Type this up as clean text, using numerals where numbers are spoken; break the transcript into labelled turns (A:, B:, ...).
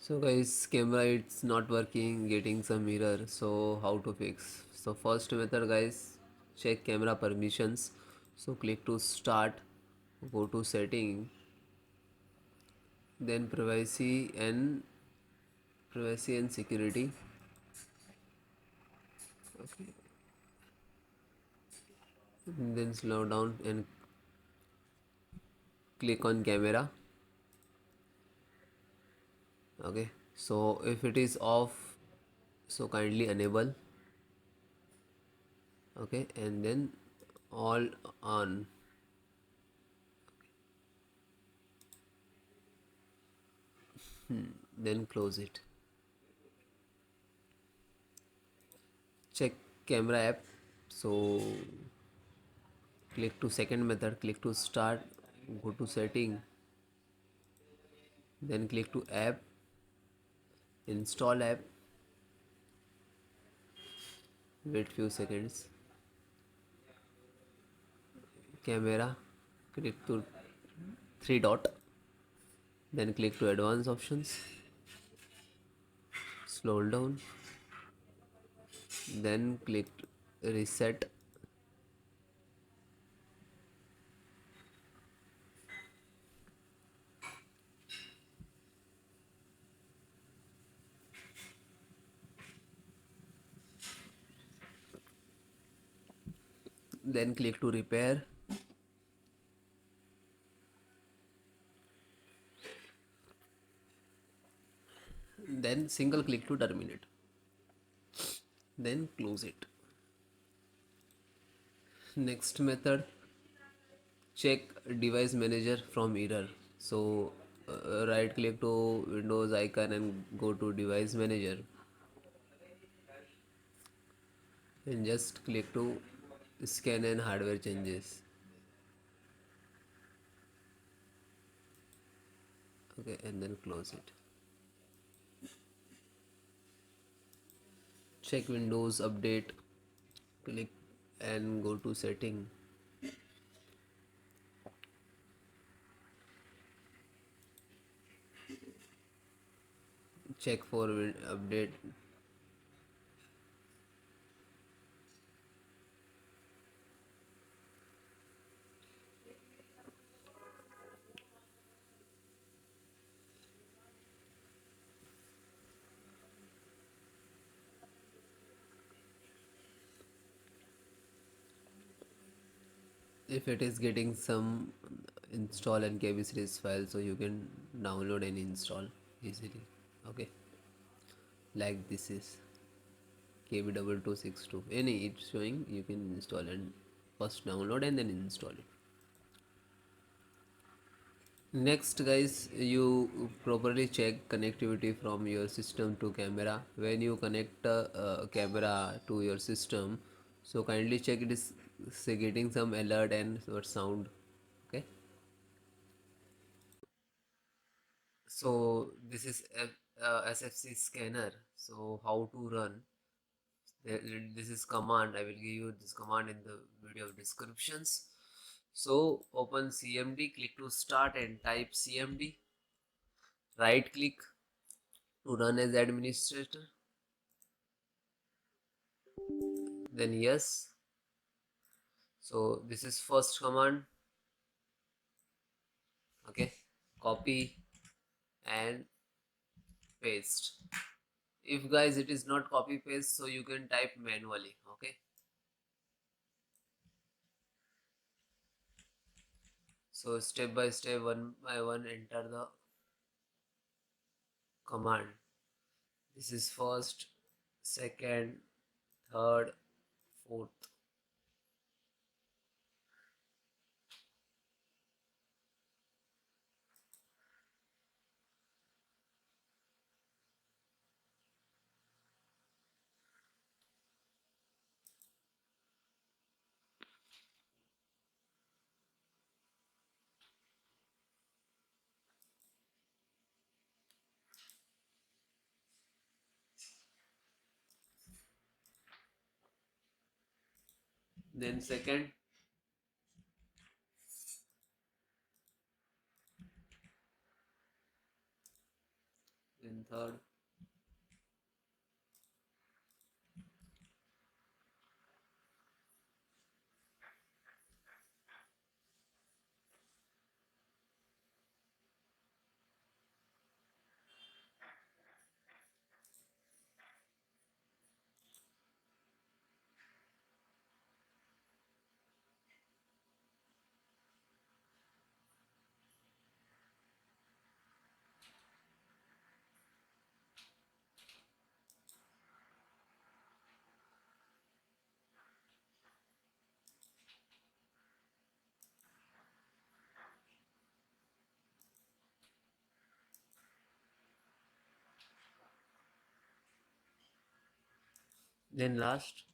A: So guys, camera it's not working, getting some error. So how to fix? So first method guys, check camera permissions. So click to start, go to setting, then privacy and security. Okay, then slow down and click on camera. Okay, so if it is off, so kindly enable. Okay, and then all on. Then close it. Check camera app. So click to second method, click to start, go to setting, then click to app, install app, wait few seconds, camera, click to three dot, then click to advanced options, scroll down, then click reset, then click to repair, then single click to terminate, then close it. Next method, check device manager from error. So right click to Windows icon and go to device manager and just click to scan and hardware changes. Okay, and then close it. Check Windows update, click and go to setting, check for update. If it is getting some install and KB series file, so you can download and install easily. Okay, like this is KB2262, any it's showing, you can install and first download and then install it. Next guys, you properly check connectivity from your system to camera. When you connect camera to your system, so kindly check it is say getting some alert and or sound. Okay, so this is SFC scanner. So how to run? This is command. I will give you this command in the video descriptions. So open CMD, click to start and type CMD. Right click to run as administrator, then yes. So this is first command. Okay, copy and paste. If guys it is not copy paste, so you can type manually. Okay, so step by step, one by one, enter the command. This is first, second, third, fourth. Then second, then third, then last.